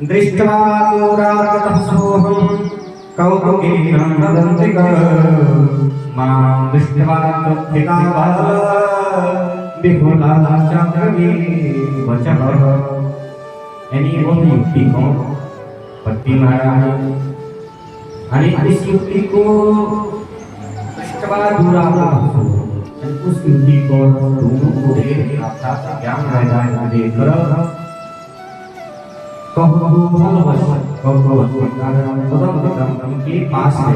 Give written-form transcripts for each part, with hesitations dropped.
दृष्ट्वा दूरागतः सोऽहं कौतुकेन वदन्तिक मां दृष्ट्वा तृप्तिता विपुला चक्रमे वचः। यानी वो युक्ति को पति महाराज अने इस युक्ति को दृष्ट्वा दूरागतः उस युक्ति को दोनों को देख ज्ञान वैराग्य देकर के पास है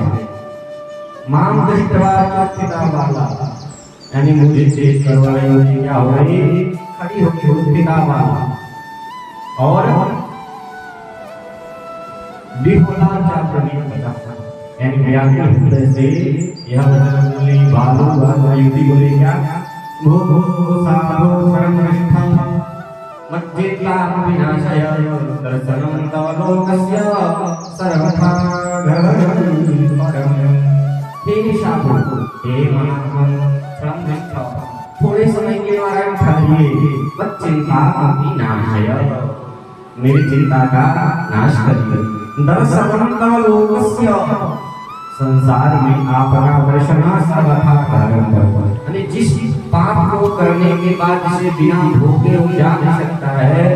माम दृष्टवा पिता वाला यानी मुझे चेक करवा रही होती क्या हो रही खड़ी होती हो पिता वाला और विपुला चाप्रवीण पिता यानी व्याख्या से यह बोली बालू युक्ति बोले क्या भो भो साधो सर्वनिष्ठा मज्जिता विनाशय दर्शनं तव लोकस्य सर्वथा गगनं हे साधु हे महात्मन क्षमनिष्ठ थोड़े समय के लिए ठहरिए मज्जिता विनाशय मेरी चिंता का नाश करिए दर्शनं तव लोकस्य संसार में आपका दर्शन सर्वथा गगनं यानी जिस पाप को करने के बाद जिसे बिना भोगे हो जा नहीं सकता है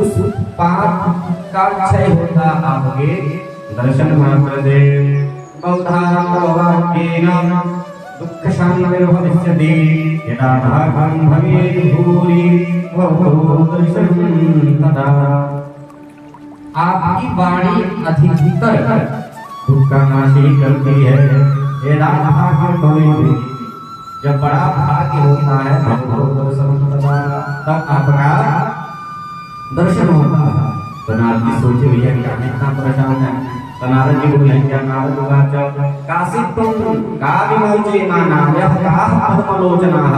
उस पाप का क्षय होता आपके दर्शन मात्र दे बहुधावाक्येन दुःख शान्तिर्भविष्यति यदा भागं भवेत् भूरि भवो दर्शनं तदा। आपकी वाणी अधिकतर दुख का नाश करती है यदा भाग्य भवेत् जब बड़ा भाग्य होता है तब आपका दर्शन होता है। तो नारद जी सोचे भैया क्या कितना परेशान है। तो नारद जी बोले क्या नारद उवाच काशित्वं काविमौचे मानाव्यः काः पद्मलोचनाः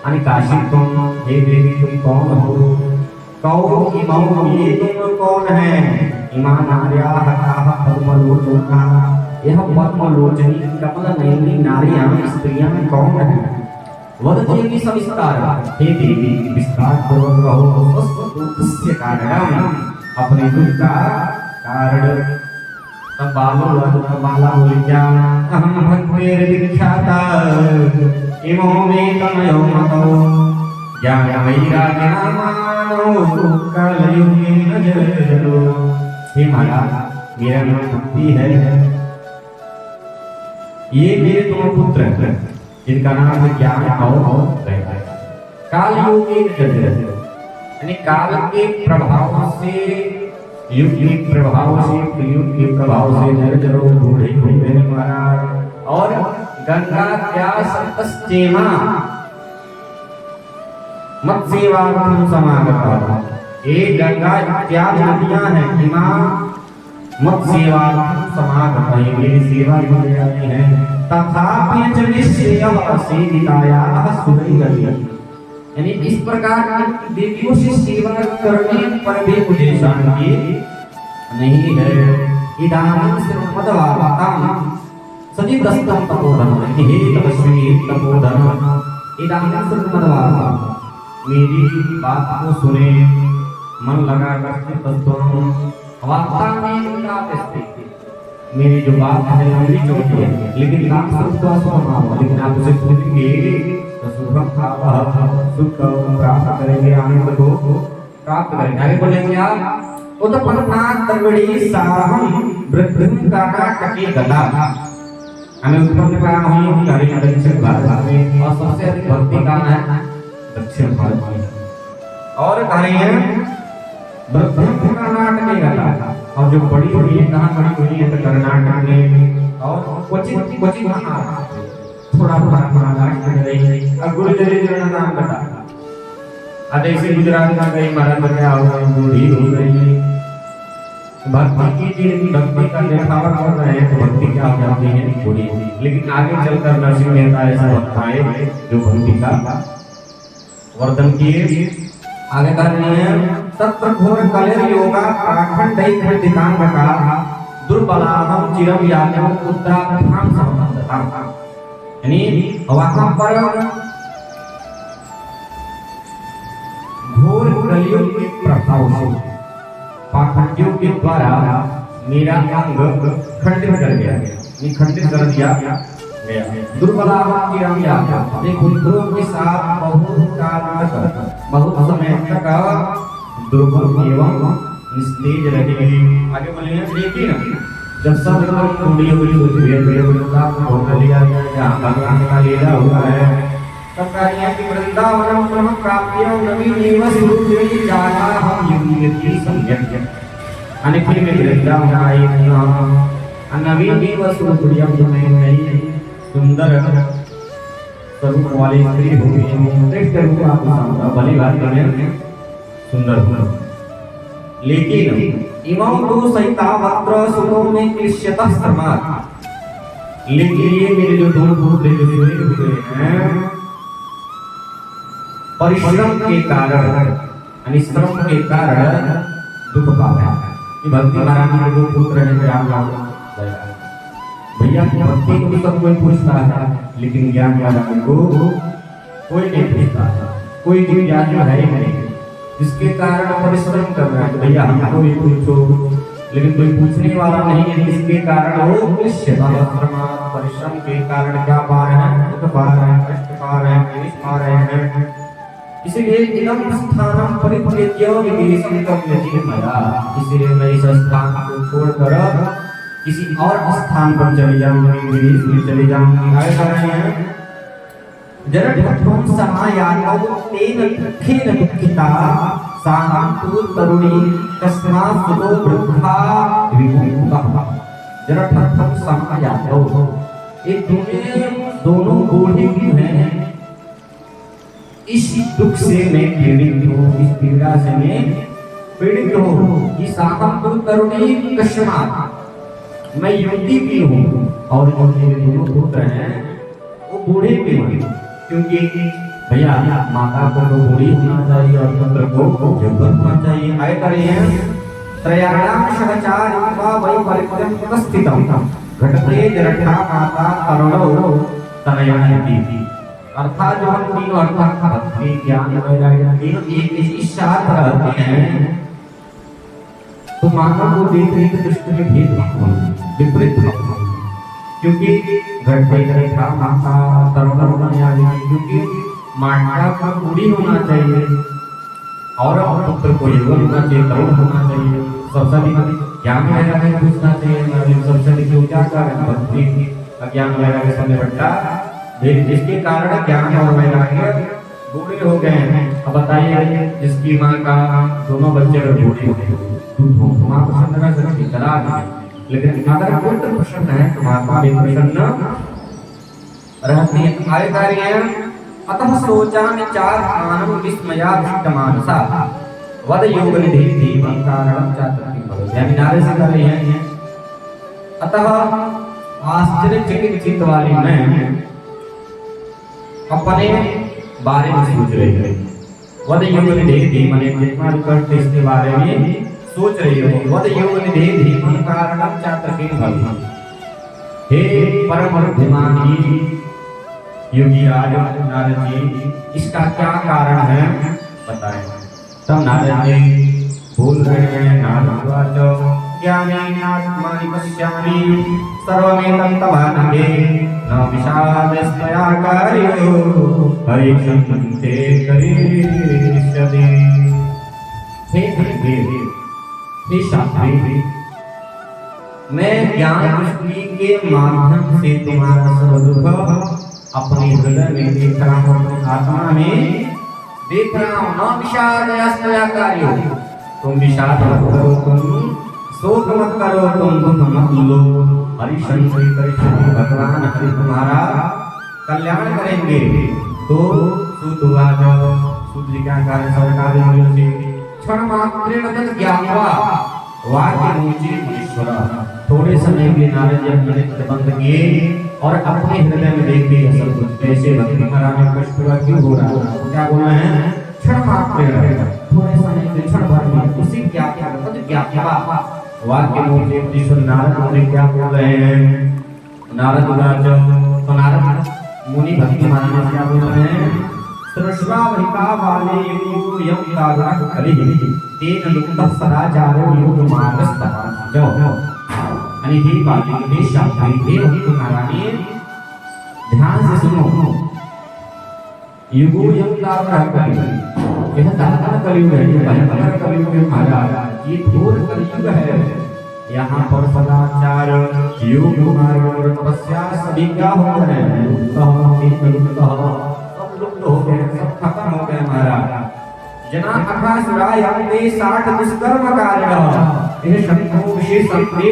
यानी काशित्वं हे देवी तुम कौन हो कौ इमौ ये तुम कौन है इमा नार्याः काः पद्मलोचनाः यह पद्मलोचनी कमल नयनी नारियां स्त्रियां कौन है वदति सविस्तार हे देवी विस्तार पूर्वक कहो स्वस्य कारणम अपने दुख का कारण। तब बाला बोले क्या अहम भक्तेर विख्याता इमो मे तमयो मतो ज्ञान वैराग्यमानो कलयुगे न जलो। हे महाराज मेरा नाम भक्ति है ये मेरे दोनों पुत्र हैं जिनका नाम है ज्ञान और काल योग यानी काल के प्रभाव से युग के प्रभाव से युग के प्रभाव से नरजरो बूढ़े हुए महाराज और गंगा क्या संतस्तेमा मत सेवा समागता ये गंगा इत्यादि नदियां हैं इमा मत सेवा समागत मेरी सेवा में जाती है तथापि च निश्चयः सेवितायाः सुरैरपि यानी इस प्रकार की देवियों से सेवा करने पर भी मुझे शांति नहीं है। इदानीं श्रीमद्भागवतं सजितस्तं तपोधनं हे तपस्वी तपोधन इदानीं श्रीमद्भागवतं मेरी बात को सुने मन लगा कर तत्वं वार्ता में मेरी जो बात है लंबी चौड़ी है लेकिन आप सबका स्वभाव लेकिन आप उसे सुनेंगे तो सुख प्राप्त करेंगे आनंद को प्राप्त करेंगे। आगे बोलेंगे आप उत्पन्नात् द्रविड़ी साहम वृद्धि काका कके गदा हमें उत्पन्न करा हुई हमारी दक्षिण भारत में और सबसे अधिक भक्ति का है दक्षिण भारत में और कहेंगे वृद्धि कर्नाटक के गदा और जो बड़ी बड़ी है कहाँ बड़ी बड़ी है तो कर्नाटक में और क्वचित कहाँ थोड़ा महाराष्ट्र में रही अब गुरु जरी नाम बता अरे इसे गुजरात में गई महाराज क्या हुआ बूढ़ी हो गई भक्ति की जिनकी भक्ति का दिखावा कर रहे हैं तो भक्ति क्या हो जाती है बूढ़ी लेकिन आगे चलकर नरसिंह मेहता ऐसा भक्त आए जो भक्ति का वर्धन किए आगे कर रहे हैं तत्र घोर कलेर योगा पाखंडै खंडितांगका दुर्बलाहम चिरम याज्ञम उत्तराधाम संबंधता यानी वहां पर घोर कलियुग के प्रभाव से पाखंडियों के द्वारा मेरा अंग खंडित कर गया, ये खंडित कर दिया गया। दुर्बला की रामिया अपने पुत्रों के साथ बहुत काल तक, बहुत समय तक दुर्बल एवं निस्तेज रही। आगे बोलिए, लेकिन जब सब लोग टूटी हुई होकर लिया गया, भगवान का लीला हुआ है, तब कार्य की वृंदावन ब्रह्म प्राप्तियों नवीन निवास रूप में जाना हम युगति संज्ञा अनेक में वृंदावन आए नवीन निवास रूप में नई सुंदर स्वरूप वाली स्त्री हो गई। श्रेष्ठ रूप आपको भली बात करें सुंदर, लेकिन इमाम तो सैतावत्र सुनो में कृष्यतः समात, लेकिन ये मेरे जो दोनों पुत्र जो हुए हैं परिश्रम के कारण, श्रम के कारण दुख पा रहे हैं। कि भक्ति महाराज के दो पुत्र हैं, भैया की भक्ति को भी सब कोई पूछता है, लेकिन ज्ञान वाला को कोई नहीं पूछता, कोई ज्ञान है ही नहीं, जिसके कारण परिश्रम कर रहे हैं। भैया हमको भी पूछो, लेकिन कोई पूछने वाला नहीं है, जिसके कारण वो परिश्रम के कारण क्या पा रहे हैं, दुख पा रहे हैं, कष्ट पा रहे हैं, क्लेश पा रहे हैं। इसलिए इदम स्थानम परित्यज्य विदेशं गम्यते मया, इसलिए मैं इस स्थान को छोड़कर किसी और स्थान पर चले जाऊंगी, विदेश में चले जाऊंगी। आए कर रहे हैं जरठत्वं समायातौ तेन दुःखेन दुःखिता साहं तु तरुणी तस्मात् सुतो वृद्धा विमुक्तः। जरठत्वं समायातौ, ये दोनों बूढ़े क्यों हैं? इस दुख से मैं पीड़ित हूँ, इस पीड़ा से मैं पीड़ित हूँ। ये साहं तु तरुणी तस्मात्, मैं युवती भी हूँ और मेरे दोनों पुत्र हैं वो बूढ़े भी हैं, क्योंकि भैया माता को तो बूढ़ी होना चाहिए और पुत्र को युवक होना चाहिए। आए करें त्रयाणाम सहचारित्वा वै परित्यं उपस्थितम् घटते जरठा माता तरुणौ तनयानिति। अर्थात जो हम तीनों अर्थात भक्ति ज्ञान वैराग्य तीनों एक ही साथ रहते हैं, तो माता को देख रही तो दृष्टि में भेद विपरीत, क्योंकि घटते जरठा माता तरुणौ तनयानिति, क्योंकि माता का बूढ़ी होना चाहिए और पुत्र को युवा होना चाहिए, तरुण होना चाहिए। सबसे ज्ञान वैराग्य पूछना चाहिए, सबसे पूजा कर भक्ति ज्ञान वैराग्य समय बट्टा, जिसके कारण ज्ञान और वैराग्य बूढ़े हो गए हैं। अब बताइए, जिसकी माँ का दोनों बच्चे बूढ़े हो गए, माँ प्रसन्न कर सकती करा, लेकिन अगर पुत्र प्रसन्न है तो माता भी प्रसन्न रहती है। आए कार्य अतः सोचामि चात्मानं विस्मयाधिष्टमानसा वद योग निधि धीमं कारणं चातुर्यं भवति। यानी नारे से कर रही हैं, अतः आश्चर्यचकित चित्त वाली मैं अपने बारे में सोच रही है। वद योग निधि धीमं, जितना कष्ट इसके बारे में सोच रही हो। वद योग निधि धीमं कारणं चातुर्यं भवति। हे परम बुद्धिमान योगी राज नारद जी, इसका क्या कारण है बताएं। तब नारद जी बोल रहे हैं, नारद ज्ञानेनात्मानि पश्यामि सर्वमेतं तवानघे न विषादस्मया कार्यो हरिक्षन्ते करिष्यति। हे शास्त्री, मैं ज्ञान दृष्टि के माध्यम से तुम्हारा सब दुख अपने हृदय में देख रहा हूँ, आत्मा में देख रहा हूँ। न विषादस्मया कार्यो, तुम विषाद मत करो, तुम शोक मत करो, तुम दुख मत लो। हरिशंकर करिष्यति, भगवान हरि तुम्हारा कल्याण करेंगे। तो सुदुवाच सूत जी क्या कार्य सरकार से क्षण मात्रेण तत् ज्ञात्वा वाक्य मुझे ईश्वर। थोड़े समय के नारद जी अपने नेत्र बंद किए और अपने हृदय में देखे सब कुछ कैसे भक्ति महाराज में कष्ट हुआ, क्यों हो रहा है, क्या बोल रहे हैं, क्षण मात्रेण, थोड़े समय के क्षण भर में उसी ज्ञात्वा तत् ज्ञात्वा वाक्य मुझे ईश्वर। नारद मुनि क्या बोल रहे हैं, नारद राज तो नारद मुनि भक्ति महाराज क्या बोल रहे हैं, सृष्टावहिता वाले युगो यम दारुण कलि तेन लुप्तः सदाचारो योग मार्गस्तः जो यानी ही बाली हे शास्त्री हे भक्त नारायण ध्यान से सुनो युगो यम दारुण कलि यह दारुण कलयुग है ये भयंकर कलयुग है महाराज ये घोर कलयुग है यहाँ पर सदाचार योग मार्ग तपस्या सभी क्या हो गए सब लुप्त हो गए सब खत्म हो गए महाराज जना अखासुराय अपने 60 दुष्कर्म कार्य यह शक्तियों विशेष शक्ति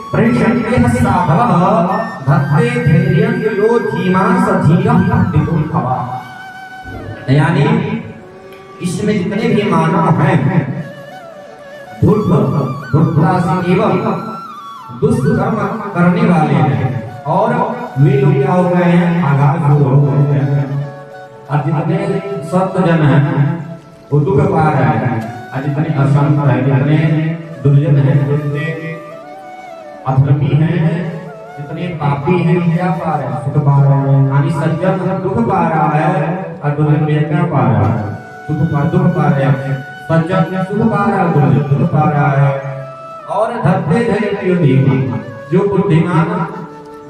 परिषण्य हस्ताभव भक्ते धैर्यं यो धीमांस धीरं भक्तितो भवा यानी इसमें जितने भी मानव हैं धूर्तराष्ट्र एवं दुष्कर्म करने वाले हैं और वे लोग क्या हो गए हैं आघात हो गए हैं और जितने सत्य जन हैं वो दुख पा रहे हैं और जितने असंत हैं जितने दुर्जन हैं जितने अधर्मी हैं जितने पापी हैं क्या पा रहे हैं सुख पा रहे हैं यानी सज्जन दुख पा रहा है और दुर्जन क्या पा रहा है दुख पा रहे हैं सज्जन सुख पा रहा है दुर्जन दुख पा रहा है और धरते धैर्य जो बुद्धिमान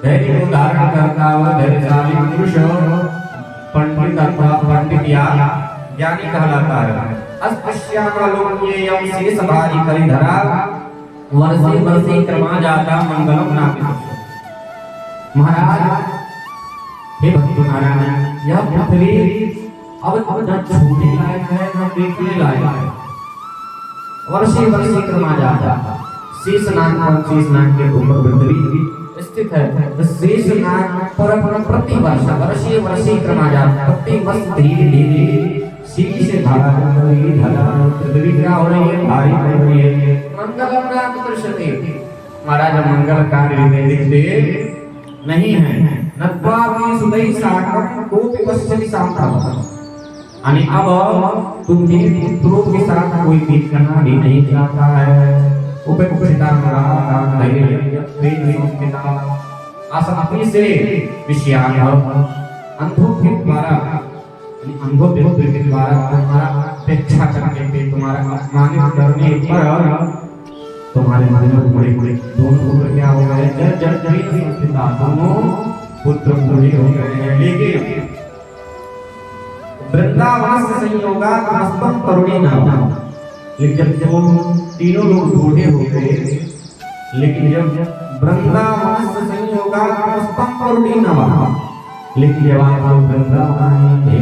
धैर्य को धारण करता हुआ धैर्यशाली पुरुष पंडित अथवा पंडित या ज्ञानी कहलाता है अस्पश्यामलोक्येयं शेष भारी कलिधरा वर्षे वर्षे क्रमा जाता मंगलम नापित महाराज हे भक्त नारायण यह पृथ्वी अब न छूने लायक है न देखने लायक है वर्षे वर्षे क्रमा जाता शेष नाग और शेष नाग के ऊपर पृथ्वी स्थित है शेष नाग पर प्रति वर्ष वर्षे वर्षे क्रमा जाता प्रति वर्ष धीरे धीरे सीधी से धारा पृथ्वी क्या हो रही है भारी हो रही है मंगलम नाम दृश्यते महाराज मंगल कार्य दिखते नहीं है नत्वा भी सुदई साकम कोपि पश्चिमी सामता यानी अब तुम्हें पुत्रों के साथ कोई भेद करना भी नहीं चाहता है उपेक्षिता आसक्ति से विषयान अंधों के द्वारा अंधों के द्वारा तुम्हारा अपेक्षा करने पे तुम्हारा अपमानित करने पर तुम्हारे मन में बड़े बड़े दोनों पुत्र क्या हो गए दोनों पुत्र बूढ़े हो गए हैं लेकिन वृंदावन से संयोगा नस्तम करुणे नाम लेकिन जब तीनों लोग बूढ़े हो गए लेकिन जब वृंदावन से संयोगा नस्तम करुणे नाम लेकिन जब आप वृंदावन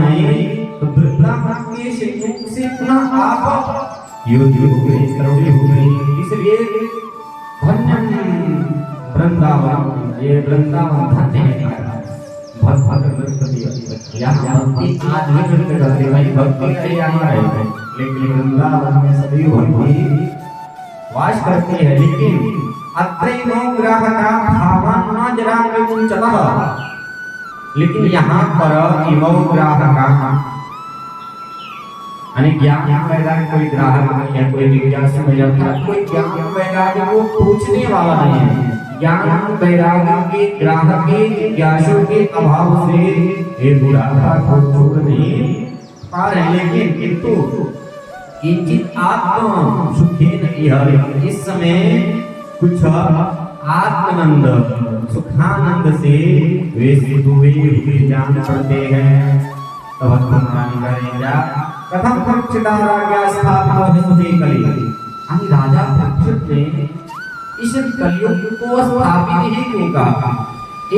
आए तो वृंदावन के संयोग से पुनः आप योगी हो गई करुणे हो गई इसलिए धन्य वृंदावन ये वृंदावन धन्य है भक्ति आज भी नृत्य करते भाई भक्ति का यहाँ है लेकिन वृंदावन में सभी भक्ति वास करती है लेकिन अत्रैनो ग्राहका भावान न जरा विमुंचतः लेकिन यहाँ पर इमो ग्राहका यानी ज्ञान वैराग्य कोई ग्राहक नहीं है कोई जिज्ञासु नहीं है कोई ज्ञान वैराग्य को पूछने वाला नहीं है ज्ञान वैराग्य के ग्राहक के जिज्ञासु के अभाव से ये बुरा को छोड़ नहीं पा रहे लेकिन किंतु किंचित आत्म सुखेन इस समय कुछ आत्मानंद सुखानंद से वे हुए जान पड़ते हैं तब भगवान करेगा कथम परीक्षिता राज्ञा स्थापित सुखे कलि हम राजा परीक्षित ने इस कलयुग को स्थापित ही क्यों कहा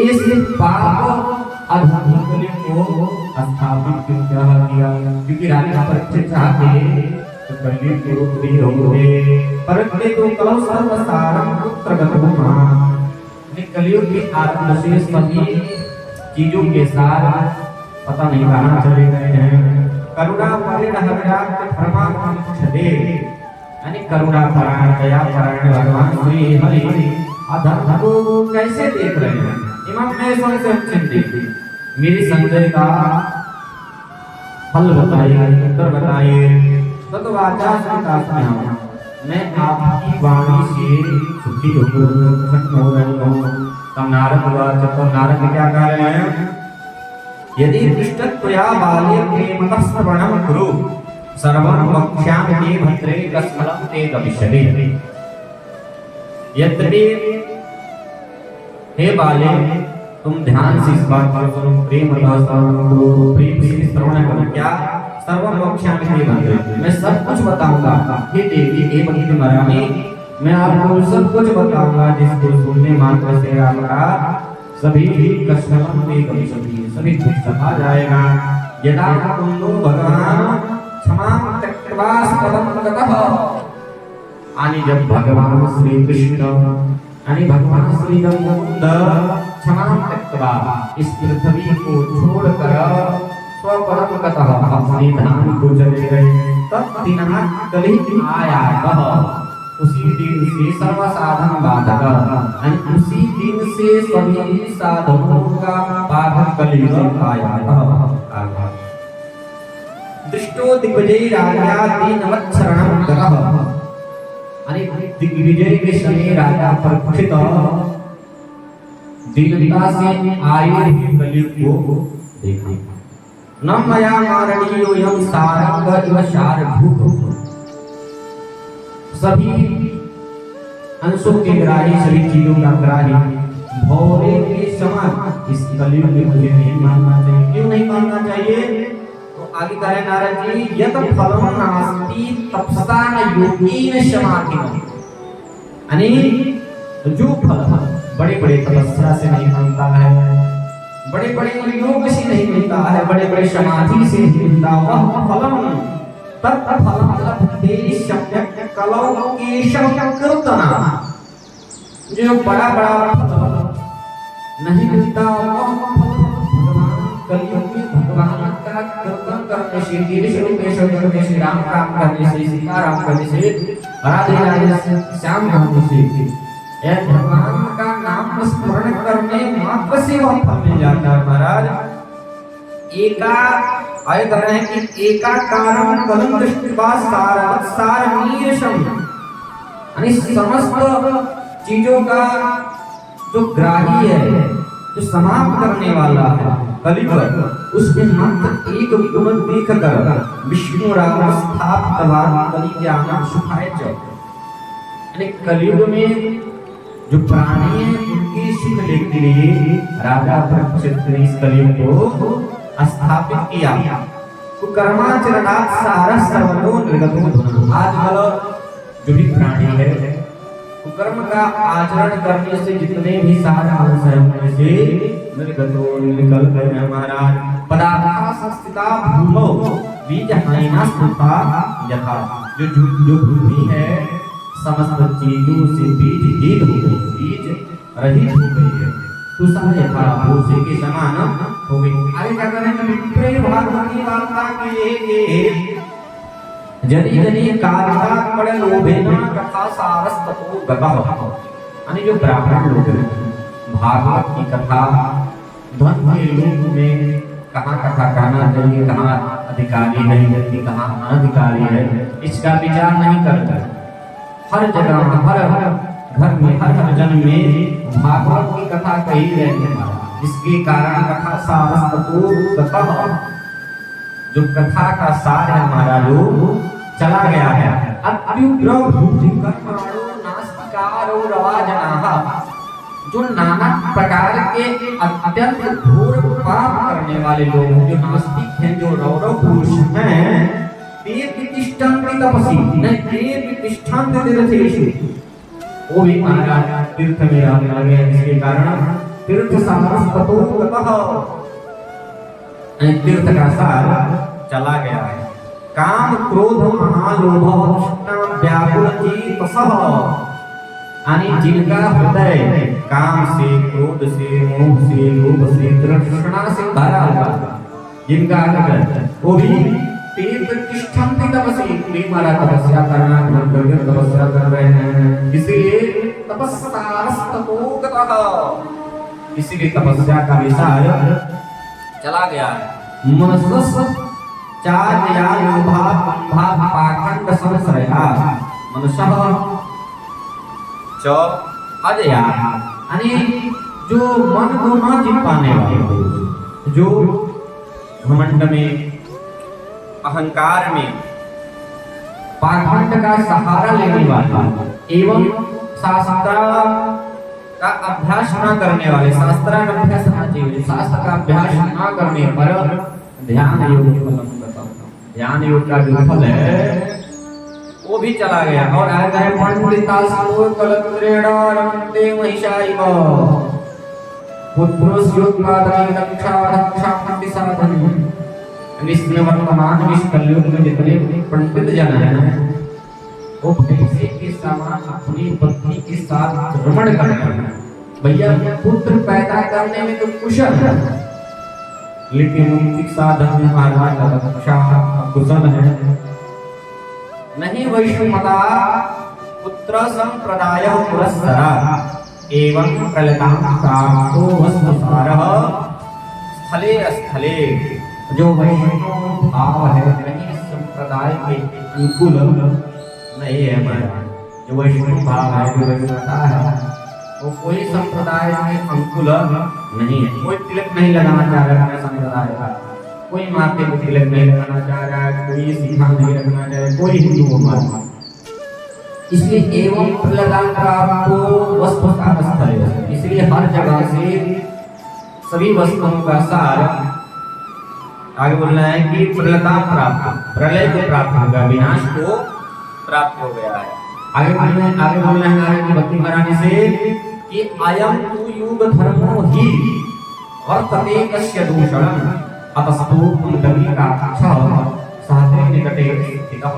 इस पाप अधर्म कलयुग को स्थापित क्यों किया क्योंकि राजा परीक्षित चाहते तो कलयुग के रूप भी होंगे परंतु तो कलौ सर्वसारम पुत्रगतुमा ने कलयुग के आत्म से सभी चीजों के सार पता नहीं कहां चले गए हैं करुणा परिणहव्यात धर्माक्षदे यानी करुणा परायण दया परायण भगवान श्री हरि अधर्म को कैसे देख रहे हैं इमाम ने से चिंतित मेरी संजय का फल बताइए उत्तर बताइए तत्वाचा संतास्म्याम मैं आपकी वाणी से सुखी हो रही हूँ तब नारद हुआ जब नारद क्या कह रहे हैं यदि पृष्ठत्वया बाले प्रेमतः श्रवणं कुरु सर्वं वक्ष्यामि ते भद्रे कस्मलं ते गमिष्यति। यद्यपि हे बाले तुम ध्यान से इस बात को सुनो, प्रेमतः श्रवणं कुरु, प्रेम से श्रवण करो। क्या? सर्वं वक्ष्यामि ते भद्रे, मैं सब कुछ बताऊंगा। हे देवी, हे भक्ति मरामी, मैं आपको सब कुछ बताऊंगा जिसको सुनने मात्र से आपका सभी कष्टों में कभी सभी दुख समा जाएगा। यदा कुंदो भगवान क्षमा त्यक्त्वा पदम गतः, यानी जब भगवान श्री कृष्ण यानी भगवान श्री मुकुंद क्षमा त्यक्त्वा इस पृथ्वी को छोड़कर स्वपदम गतः अपने धाम को चले गए, तब दिनांक कली आयातः, उसी दिन से सर्व साधन बाधक, उसी दिन से सभी साधनों का बाधक कलियुग आया। दृष्टो दिग्विजय राजा दीनवत्सरणं गतः, अरे दिग्विजय के समय राजा परीक्षित दीनता से आए कलियुग को देखा। न मया मारणीयो यं सारंग इव शारभूत, सभी अंशों के ग्राही, सभी चीजों का ग्राही भौरे के समान इस कलियुग में मुझे नहीं मानना चाहिए। क्यों नहीं मानना चाहिए? तो आगे कह रहे नारद जी, यत फलम नास्ति तपसा न योगीन समाधिन, यानी जो फल बड़े बड़े तपस्या से नहीं मिलता है, बड़े बड़े योग से नहीं मिलता है, बड़े बड़े समाधि से नहीं मिलता, वह फलम तत्फलम लभते शम्यक कलौ केशव कीर्तना, जो बड़ा बड़ा फल नहीं मिलता वह भगवान कलियुग में भगवान का कीर्तन करने से, केशव केशव करने से, राम राम करने से, सीता राम करने से, राधे राधे श्याम करने से, यह भगवान का नाम स्मरण करने मात्र से वह फल मिल जाता है। महाराज एका आए कर रहे हैं कि एकाकारं कलं दृष्ट्वा सारमीयशं, यानी समस्त चीजों का जो ग्राही है, जो समाप्त करने वाला है कलियुग, उसमें मात्र एक गुण देख कर विष्णु राम स्थापितवान कलिज्ञानं सुखाय च, यानी कलियुग में जो प्राणी है उनकी सुख लेने के लिए राजा परीक्षित ने इस कलियुग को स्थापित किया। कुकर्माचरणात् सारः सर्वतो निर्गतो धर्मः, आजकल जो भी प्राणी है कुकर्म का आचरण करने से जितने भी सारे अंश हैं उनमें से निर्गतो निकल गए। महाराज पदार्था संस्थिता भूमौ बीजहीना स्थिता यथा, जो भूमि है समस्त चीजों से बीजहीन हो गई, बीज रहित हो गई है, तुषा यथा भूसे के समान हो गई। आगे क्या करें? प्रेम भागवती वार्ता के जनि जनि कारिका पड़ लोभेन कथा सारस्ततो गतः, यानी जो ब्राह्मण लोग हैं भागवत की कथा ध्वन के लोग में कहाँ कथा कहना चाहिए, कहाँ अधिकारी है व्यक्ति, कहाँ अनधिकारी है, इसका विचार नहीं करते। हर जगह हर घर में हर जन में भागवत की कथा कही रहती है, जिसके कारण कथा सारस्ततो गतः, जो कथा का सार है हमारा जो चला गया है। अत्युग्र भूति कर्मणो नास्तिकारो रवाजनाः, जो नाना प्रकार के अत्यंत घोर पाप करने वाले लोग, जो नास्तिक हैं, जो रौरव पुरुष हैं, ते तिष्ठन्ति तपसि न ते तिष्ठन्ति तीर्थेषु, वो भी महाराज तीर्थ में रहने लगे, जिसके कारण तीर्थ सारस्ततो गतः, तीर्थ का सार चला गया है। काम क्रोध महालोभ व्याकुल चेतसः, यानी जिनका हृदय काम से, क्रोध से, मोह से, लोभ से, तृष्णा से भरा हुआ, जिनका हृदय वो भी तिष्ठन्ति तपसि, हमारा तपस्या करना तपस्या कर रहे हैं, इसलिए तपस्सारस्ततो गतः, इसीलिए तपस्या का विचार चला गया है। मनसस् चार्या लोभा कुंभा पाखंड संश्रया मनुष्य च अजया, यानी जो मन को न जीत पाने वाले, जो घमंड में, अहंकार में, पाखंड का सहारा लेने वाला एवं शास्त्र का अभ्यास न करने वाले, शास्त्राभ्यास शास्त्र का अभ्यास न करने पर ध्यान योग का जो फल है वो भी चला गया। और आ गए पंडिता कलत्रेणारंते महिषाइव पुत्रोस्योत्पादने रक्षा साधन। इसमें वर्तमान इस कलयुग में जितने पंडित जन हैं वो पैसे के समान अपनी पत्नी के साथ रमण कर रहे हैं। भैया पुत्र पैदा करने में तो कुशल है, लेकिन मुक्ति साधन में महाराज रक्षा कुशल है नहीं। वैष्णवता पुत्र संप्रदाय पुरस्सरा एवं प्रलतां प्राप्तो वस्तुसारः स्थले स्थले। जो वैष्णव भाव है नहीं संप्रदाय के अनुकूल नहीं है महाराज। जो वैष्णव भाव है, जो वैष्णवता है, वो कोई संप्रदाय में अनुकूल नहीं है। कोई तिलक नहीं लगाना चाह रहा है संप्रदाय का, कोई माथे को तिलक नहीं लगाना चाह रहा है, कोई सीधा नहीं रखना चाह रहा, कोई हिंदू होगा। इसलिए एवं प्रलतां प्राप्तो वस्तुसार स्थले, इसलिए हर जगह से सभी वस्तुओं का सार आगे बोलना है कि प्रलतां प्राप्त, प्रलय को प्राप्त होगा, विनाश को प्राप्त हो गया है। आगे बोलना है आगे भक्ति कराने से कि अयम तु युग धर्मो ही वर्तते कस्य दूषणं अतस्तु पुंडरीकाक्षः सहते निकटे स्थितः।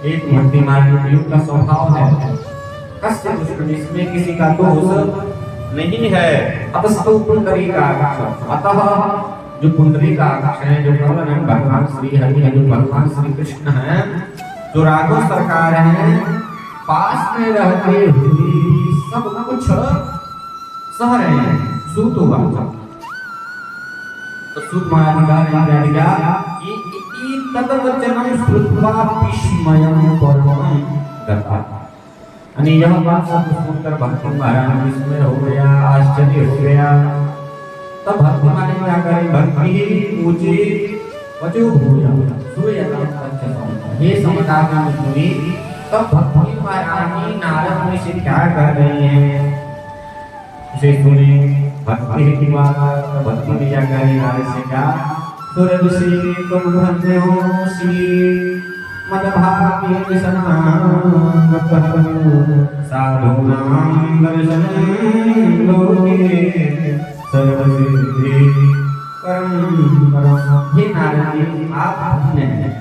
एक भक्ति मार्ग युग का स्वभाव है कस्य दूषण, इसमें किसी का दोष नहीं है। अतस्तु पुंडरीकाक्षः, अतः जो पुंडरीकाक्ष है, जो प्रबल है, भगवान श्री हरि है, जो भगवान श्री कृष्ण है, जो राघव सरकार है, पास में रहते हुए सब कुछ सह रहे हैं। सूत हुआ तो सूत महाराज कि तदवचनं श्रुत्वा विस्मयं परमं गता। यानी यह बात सब सुनकर भक्त महाराज विस्मय हो गया, आश्चर्य हो गया। तब भक्त माने क्या करें, भक्ति ऊंची वचो भूया ये समता का मुनि। तब भक्ति महारानी नारद मुनि से क्या कर रहे हैं उसे सुने। भक्ति की बात भक्ति में क्या करें, नारद से क्या सुरभ से तुम धन्य हो श्री मदभाग्य साधूनां दर्शनं लोके सर्वसिद्धि परम। हे नारद जी, आप धन्य हैं,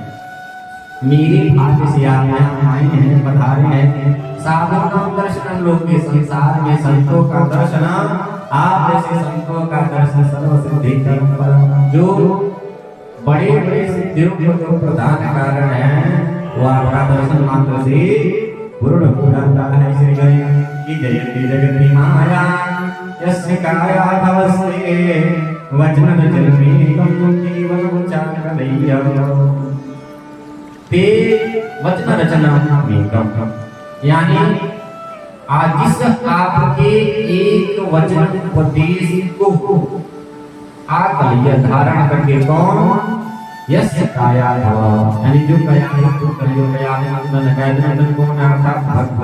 मेरे भाग्य से आप यहाँ आए हैं, पधारे हैं। साधूनां दर्शनं लोके, संसार में संतों का दर्शन, आप जैसे संतों का दर्शन सर्वसिद्धि परम। जो बड़े बड़े सिद्धियों को प्रदान कारण है, वो आपका दर्शन मात्र से पूर्ण हो जाता है। श्री गणेश की जयति जगति माया यस्य काया धवस्ते वचन जन्मेकं जीवन चाकलय्य ते वचन रचना मेकं। यानी आज जिस आपके एक वचन उपदेश को आकलय्य धारण करके कौन, यस्य काया धव, यानी जो काया है, जो काया है, मन गायत्री कौन अर्थात भक्त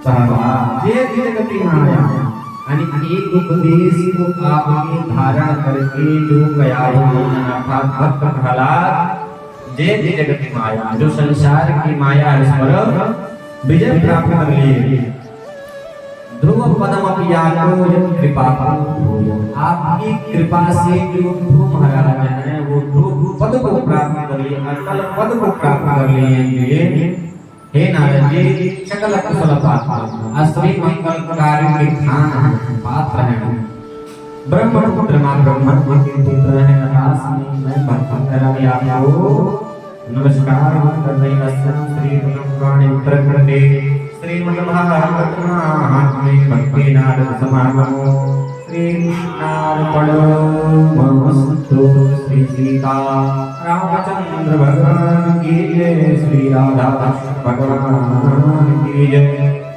सहवा जे जगति माया। यानी एक उपदेश को आपके धारण करके जो काया है अर्थात भक्त प्रहलाद जे जगति माया, जो संसार की माया इस पर विजय प्राप्त कर लिए। ध्रुव पदम अपियाको यत् कृपा आपकी कृपा से जो ध्रुव महाराज हैं वो ध्रुव पद को प्राप्त कर लिए, अटल पद को प्राप्त कर लिए। हे नारद जी, सकल कुशल पात्र अश्री मंगल कार्य के खान पात्र हैं। ब्रह्म पुत्र मां ब्रह्म के पुत्र हैं। आकाश में भक्त कराने आपको नमस्कार कर रहे हैं। श्री ब्रह्मवाणी प्रकृति श्रीमद्भागवत महात्म्य भक्ति नारद समागमो श्री कृष्णार्पणमस्तु। श्री सीता रामचंद्र भगवान की जय, श्री राधा भगवान की जय,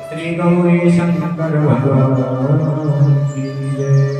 श्री गौरी शंकर भगवान की